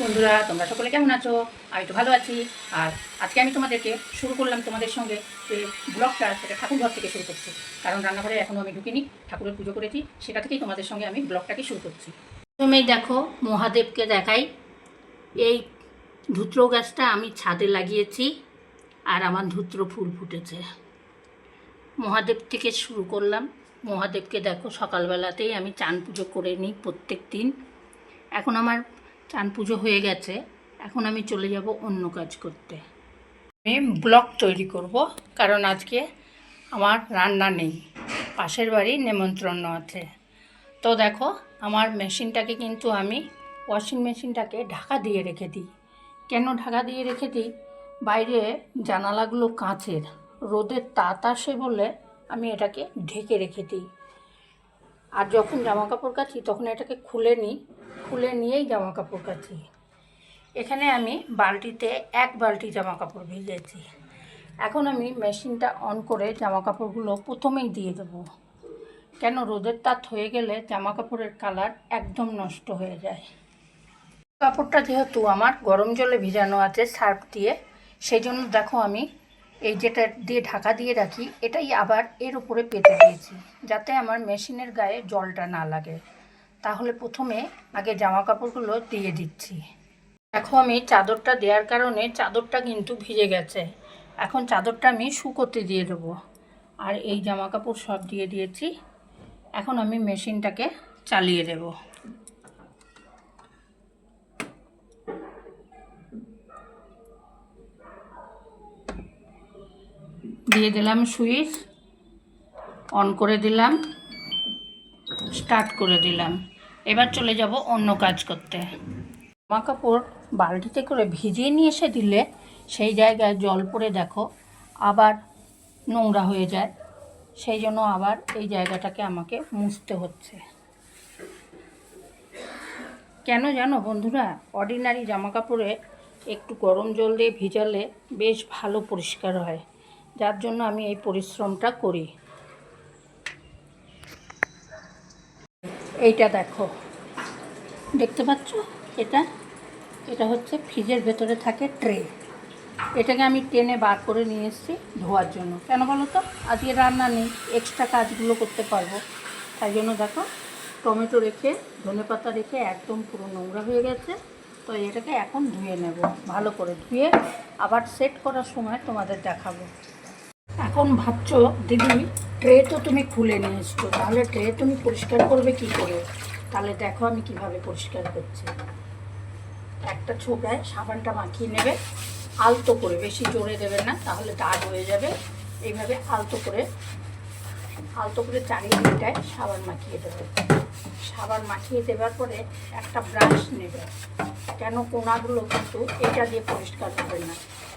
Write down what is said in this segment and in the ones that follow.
বন্ধুরা, তোমরা সকলে কেমন আছো? আমি তো ভালো আছি। আর আজকে আমি তোমাদেরকে শুরু করলাম তোমাদের সঙ্গে যে ব্লগটা, সেটা ঠাকুরঘর থেকে শুরু করছি। কারণ রান্নাঘরে এখনও আমি ঢুকিনি, ঠাকুরের পুজো করেছি, সেটা থেকেই তোমাদের সঙ্গে আমি ব্লগটাকে শুরু করছি। প্রথমেই দেখো, মহাদেবকে দেখাই। এই ধুত্র গাছটা আমি ছাদে লাগিয়েছি, আর আমার ধুত্র ফুল ফুটেছে। মহাদেব থেকে শুরু করলাম। মহাদেবকে দেখো, সকালবেলাতেই আমি চান পুজো করে নিই প্রত্যেক দিন। এখন আমার চান পুজো হয়ে গেছে, এখন আমি চলে যাব অন্য কাজ করতে। আমি ব্লগ তৈরি করব, কারণ আজকে আমার রান্না নেই, পাশের বাড়ি নেমন্ত্রণ আছে। তো দেখো, আমার মেশিনটাকে কিন্তু আমি ওয়াশিং মেশিনটাকে ঢাকা দিয়ে রেখে দিই। কেন ঢাকা দিয়ে রেখে দিই? বাইরে জানালাগুলো কাঁচের, রোদের তাপ আসে বলে আমি এটাকে ঢেকে রেখে দিই। আর যখন জামা কাপড় কাচি তখন এটাকে খুলে নিই, খুলে নিয়েই জামা কাপড় কাচি। এখানে আমি বালতিতে 1 বালতি জামা কাপড় ভিজেছি। এখন আমি মেশিনটা অন করে জামা কাপড়গুলো প্রথমেই দিয়ে দেবো। কেন, রোদের তাপ হয়ে গেলে জামা কাপড়ের কালার একদম নষ্ট হয়ে যায়। কাপড়টা যেহেতু আমার গরম জলে ভিজানো আছে সার্ফ দিয়ে, সেই জন্য দেখো আমি এই যেটা দিয়ে ঢাকা দিয়ে রাখি, এটাই আবার এর উপরে পেতে দিয়েছি, যাতে আমার মেশিনের গায়ে জলটা না লাগে। তাহলে প্রথমে আগে জামা কাপড়গুলো দিয়ে দিচ্ছি। দেখো, আমি চাদরটা দেওয়ার কারণে চাদরটা কিন্তু ভিজে গেছে। এখন চাদরটা আমি শুকোতে দিয়ে দেবো। আর এই জামা কাপড় সব দিয়ে দিয়েছি। এখন আমি মেশিনটাকে চালিয়ে দেব। দিয়ে দিলাম সুইচ, অন করে দিলাম, স্টার্ট করে দিলাম। এবার চলে যাব অন্য কাজ করতে। জামা কাপড় বালতিতে করে ভিজিয়ে নিয়ে এসে দিলে সেই জায়গায় জল পড়ে দেখো আবার নোংরা হয়ে যায়। সেই জন্য আবার এই জায়গাটাকে আমাকে মুছতে হচ্ছে। কেন জানো বন্ধুরা, অর্ডিনারি জামা কাপড়ে একটু গরম জল দিয়ে ভিজালে বেশ ভালো পরিষ্কার হয়, যার জন্য আমি এই পরিশ্রমটা করি। এইটা দেখো, দেখতে পাচ্ছ? এটা হচ্ছে ফ্রিজের ভেতরে থাকে ট্রে। এটাকে আমি টেনে বার করে নিয়ে এসেছি ধোয়ার জন্য। কেন বলো তো? আজকে রান্না নেই, এক্সট্রা কাজগুলো করতে পারবো। তাই জন্য দেখো, টমেটো রেখে, ধনেপাতা রেখে একদম পুরো নোংরা হয়ে গেছে। তো এটাকে এখন ধুয়ে নেব, ভালো করে ধুয়ে আবার সেট করার সময় তোমাদের দেখাবো। এখন ভাবছো, দিদি ট্রে তো তুমি খুলে নিয়ে এসছো, তাহলে ট্রে তুমি পরিষ্কার করবে কী করে? তাহলে দেখো আমি কিভাবে পরিষ্কার করছি। একটা ছোকরায় সাবানটা মাখিয়ে নেবে, আলতো করে, বেশি জোরে দেবে না, তাহলে দাগ হয়ে যাবে। এইভাবে আলতো করে চারিদিকটায় সাবান মাখিয়ে দেবে। সাবান মাখিয়ে দেওয়ার পরে একটা ব্রাশ নেবে। কেন, কোনাগুলো কিন্তু এটা দিয়ে পরিষ্কার হবে না,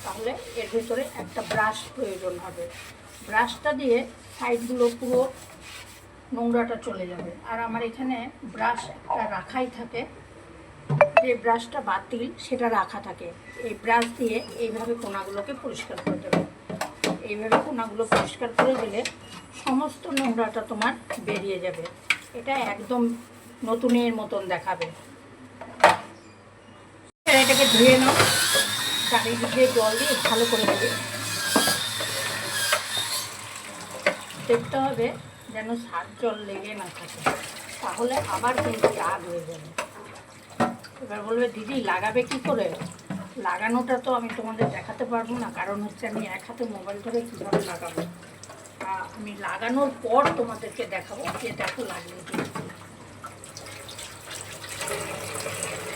তাহলে এর ভিতরে একটা ব্রাশ প্রয়োজন হবে। ব্রাশটা দিয়ে সাইডগুলো পুরো নোংরাটা চলে যাবে। আর আমার এখানে ব্রাশ একটা রাখাই থাকে, যে ব্রাশটা বাতিল সেটা রাখা থাকে। এই ব্রাশ দিয়ে এইভাবে কোনাগুলোকে পরিষ্কার করে দেবে। এইভাবে কোনাগুলো পরিষ্কার করে দিলে সমস্ত নোংরাটা তোমার বেরিয়ে যাবে। এটা একদম নতুনের মতন দেখাবে। এটাকে ধুয়ে নাও, চারিদিকে জল দিয়ে ভালো করে দেবে। দেখতে হবে যেন সার জল লেগে না থাকে, তাহলে আবার কিন্তু দাগ হয়ে যাবে। এবার বলবে, দিদি লাগাবে কি করে? লাগানোটা তো আমি তোমাদের দেখাতে পারবো না, কারণ হচ্ছে আমি এক হাতে মোবাইল ধরে কীভাবে লাগাবো। আমি লাগানোর পর তোমাদেরকে দেখাবো যে দেখো লাগিয়ে দিয়েছি।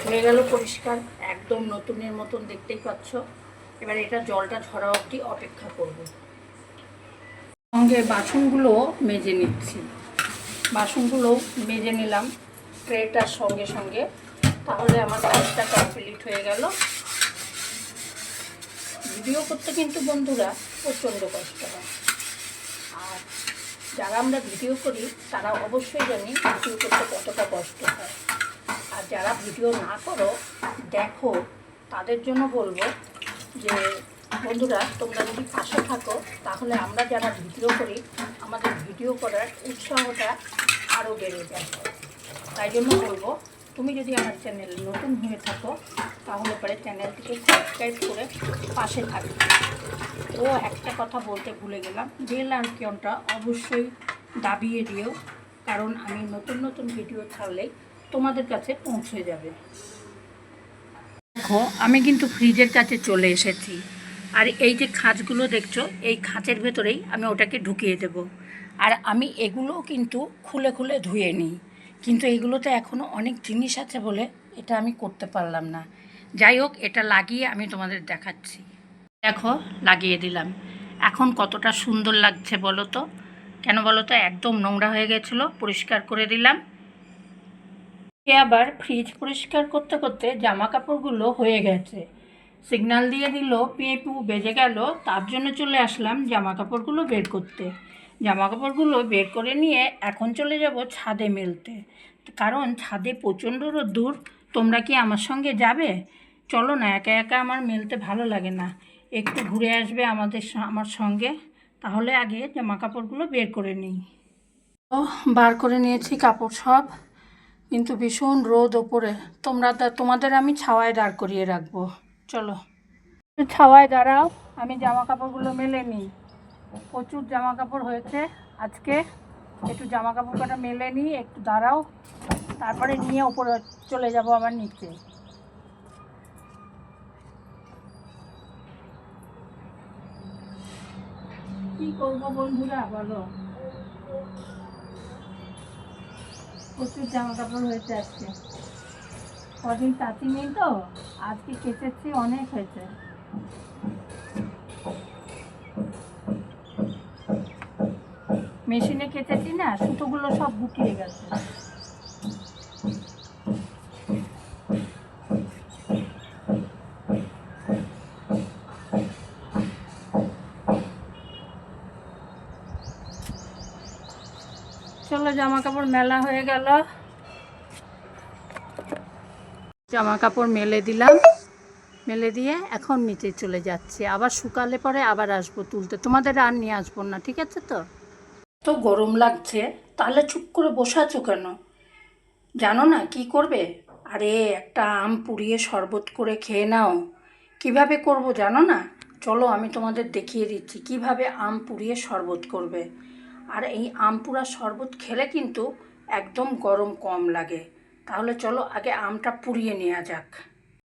হয়ে গেল পরিষ্কার, একদম নতুনের মতন দেখতেই পাচ্ছ। এবার এটা জলটা ঝরা অবধি অপেক্ষা করব। সঙ্গে বাসনগুলো মেজে নিচ্ছি। বাসনগুলো মেজে নিলাম ট্রেটার সঙ্গে সঙ্গে, তাহলে আমার কাজটা কমপ্লিট হয়ে গেল। ভিডিও করতে কিন্তু বন্ধুরা প্রচণ্ড কষ্ট হয়। আর যারা আমরা ভিডিও করি তারা অবশ্যই জানি ভিডিও করতে কতটা কষ্ট হয়। আর যারা ভিডিও না করো, দেখো, তাদের জন্য বলবো যে বন্ধুরা, তোমরা যদি পাশে থাকো তাহলে আমরা যারা ভিডিও করি আমাদের ভিডিও করার উৎসাহটা আরও বেড়ে যায়। তাই জন্য বলবো, তুমি যদি আমার চ্যানেল নতুন হয়ে থাকো তাহলে পরে চ্যানেলটিকে সাবস্ক্রাইব করে পাশে থাকবে। ও একটা কথা বলতে ভুলে গেলাম, বেল আইকনটা অবশ্যই দাবিয়ে দিও, কারণ আমি নতুন নতুন ভিডিও ছাড়লেই তোমাদের কাছে পৌঁছে যাবে। দেখো আমি কিন্তু ফ্রিজের কাছে চলে এসেছি, আর এই যে খাঁচগুলো দেখছো, এই খাঁচের ভেতরেই আমি ওটাকে ঢুকিয়ে দেব। আর আমি এগুলোও কিন্তু খুলে খুলে ধুয়ে নিই, কিন্তু এগুলোতে এখনও অনেক জিনিস আছে বলে এটা আমি করতে পারলাম না। যাই হোক, এটা লাগিয়ে আমি তোমাদের দেখাচ্ছি। দেখো লাগিয়ে দিলাম, এখন কতটা সুন্দর লাগছে বলো তো। কেন বলো তো, একদম নোংরা হয়ে গেছিলো, পরিষ্কার করে দিলাম। আবার ফ্রিজ পরিষ্কার করতে করতে জামা কাপড়গুলো হয়ে গেছে, সিগন্যাল দিয়ে দিল, পিপু বেজে গেল, তার জন্য চলে আসলাম জামা কাপড়গুলো বের করতে। জামা কাপড়গুলো বের করে নিয়ে এখন চলে যাব ছাদে মেলতে, কারণ ছাদে প্রচণ্ড রোদ্দুর। তোমরা কি আমার সঙ্গে যাবে? চলো না, একা একা আমার মেলতে ভালো লাগে না, একটু ঘুরে আসবে আমার সঙ্গে। তাহলে আগে জামা কাপড়গুলো বের করে নিই। তো বার করে নিয়েছি কাপড় সব, কিন্তু ভীষণ রোদ ওপরে। তোমাদের আমি ছাওয়ায় দাঁড় করিয়ে রাখবো, চলো ছাওয়ায় দাঁড়াও, আমি জামা কাপড়গুলো মেলে নিই। প্রচুর জামা কাপড় হয়েছে আজকে, একটু জামা কাপড় কটা মেলে নিই, একটু দাঁড়াও, তারপরে নিয়ে ওপরে চলে যাব আবার নিচে। কি করবো বন্ধুরা বলো, প্রচুর জামা কাপড় হয়েছে আজকে, কদিন তাঁতি নেই তো, আজকে কেচেছি, অনেক হয়েছে। মেশিনে কেচেছি না, সুতোগুলো সব গুটিয়ে গেছে। চলো জামা কাপড় মেলা হয়ে গেল, জামা কাপড় মেলে দিলাম, মেলে দিয়ে এখন নিচে চলে যাচ্ছে, আবার শুকালে পরে আবার আসবো তুলতে, তোমাদের আর নিয়ে আসবো না, ঠিক আছে তো? তো গরম লাগছে, তাহলে চুপ করে বসে আছো কেন? জানো না কি করবে? আরে একটা আম পুড়িয়ে শরবত করে খেয়ে নাও। কিভাবে করব জানো না? চলো আমি তোমাদের দেখিয়ে দিচ্ছি কিভাবে আম পুড়িয়ে শরবত করবে। আর এই আম পুড়া শরবত খেলে কিন্তু একদম গরম কম লাগে। তাহলে চলো আগে আমটা পুড়িয়ে নেওয়া যাক।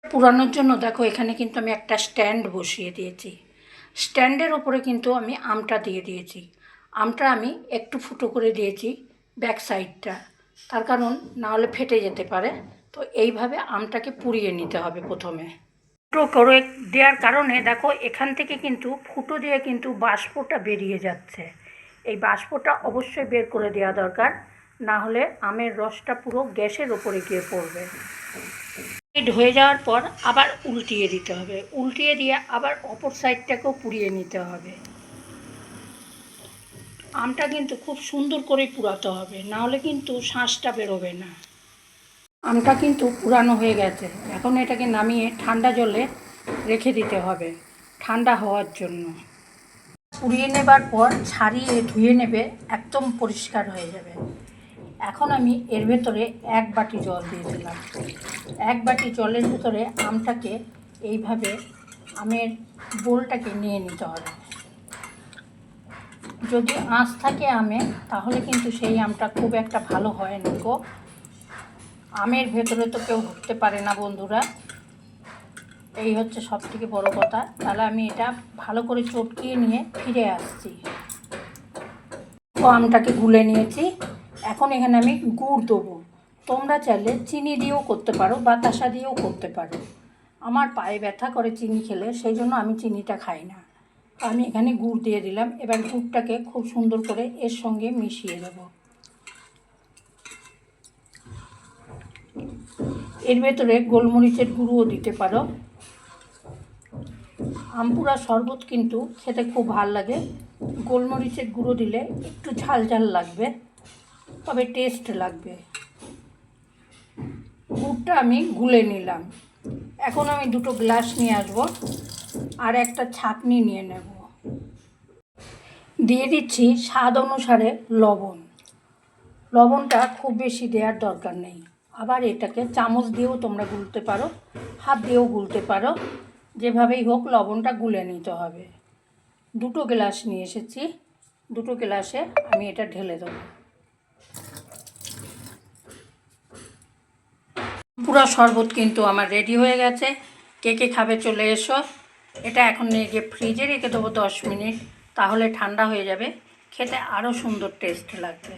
পুরানোর জন্য দেখো এখানে কিন্তু আমি একটা স্ট্যান্ড বসিয়ে দিয়েছি, স্ট্যান্ডের ওপরে কিন্তু আমি আমটা দিয়ে দিয়েছি। আমটা আমি একটু ফুটো করে দিয়েছি ব্যাক সাইডটা, তার কারণ না হলে ফেটে যেতে পারে। তো এইভাবে আমটাকে পুড়িয়ে নিতে হবে প্রথমে। ফুটো করে দেওয়ার কারণে দেখো এখান থেকে কিন্তু ফুটো দিয়ে কিন্তু বাষ্পটা বেরিয়ে যাচ্ছে, এই বাষ্পটা অবশ্যই বের করে দেওয়া দরকার, না হলে আমের রসটা পুরো গ্যাসের ওপরে গিয়ে পড়বে। হয়ে যাওয়ার পর আবার উল্টিয়ে দিতে হবে, উল্টিয়ে দিয়ে আবার অপর সাইডটাকেও পুড়িয়ে নিতে হবে। আমটা কিন্তু খুব সুন্দর করে পুড়াতে হবে, না হলে কিন্তু শাঁসটা বেরোবে না। আমটা কিন্তু পুরানো হয়ে গেছে, এখন এটাকে নামিয়ে ঠান্ডা জলে রেখে দিতে হবে ঠান্ডা হওয়ার জন্য। পুড়িয়ে নেবার পর ছাড়িয়ে ধুয়ে নেবে, একদম পরিষ্কার হয়ে যাবে। এখন আমি এর ভেতরে 1 বাটি জল দিয়ে দিলাম। 1 বাটি জলের ভেতরে আমটাকে এইভাবে আমের বোলটাকে নিয়ে নিতে হবে। যদি আঁশ থাকে আমে, তাহলে কিন্তু সেই আমটা খুব একটা ভালো হয় না গো। আমের ভেতরে তো কেউ ঢুকতে পারে না বন্ধুরা, এই হচ্ছে সবথেকে বড় কথা। তাহলে আমি এটা ভালো করে চটকিয়ে নিয়ে ফিরে আসছি। তো আমটাকে গুলে নিয়েছি, এখন এখানে আমি গুড় দেবো। তোমরা চাইলে চিনি দিয়েও করতে পারো, বাতাসা দিয়েও করতে পারো। আমার পায়ে ব্যথা করে চিনি খেলে, সেই জন্য আমি চিনিটা খাই না। আমি এখানে গুড় দিয়ে দিলাম। এবার গুড়টাকে খুব সুন্দর করে এর সঙ্গে মিশিয়ে দেব। এর ভেতরে গোলমরিচের গুঁড়োও দিতে পারো। আমপুরা শরবত কিন্তু খেতে খুব ভালো লাগে, গোলমরিচের গুঁড়ো দিলে একটু ঝাল ঝাল লাগবে, তবে টেস্ট লাগবে। গুড়টা আমি গুলে নিলাম, এখন আমি 2টো গ্লাস নিয়ে আসবো আর একটা ছাঁকনি নিয়ে নেব। দিয়ে দিচ্ছি স্বাদ অনুসারে লবণ। লবণটা খুব বেশি দেওয়ার দরকার নেই, আবার এটাকে চামচ দিয়েও তোমরা গুলতে পারো, হাত দিয়েও গুলতে পারো, যেভাবেই হোক লবণটা গুলে নিতে হবে। 2 গ্লাস নিয়ে এসেছি, 2 গ্লাসে আমি এটা ঢেলে দেবো। পুরো শরবত কিন্তু আমার রেডি হয়ে গেছে। কে কে খাবে চলে এসো। এটা এখন নিয়ে গিয়ে ফ্রিজে রেখে দেবো 10 মিনিট, তাহলে ঠান্ডা হয়ে যাবে, খেতে আরও সুন্দর টেস্ট লাগবে।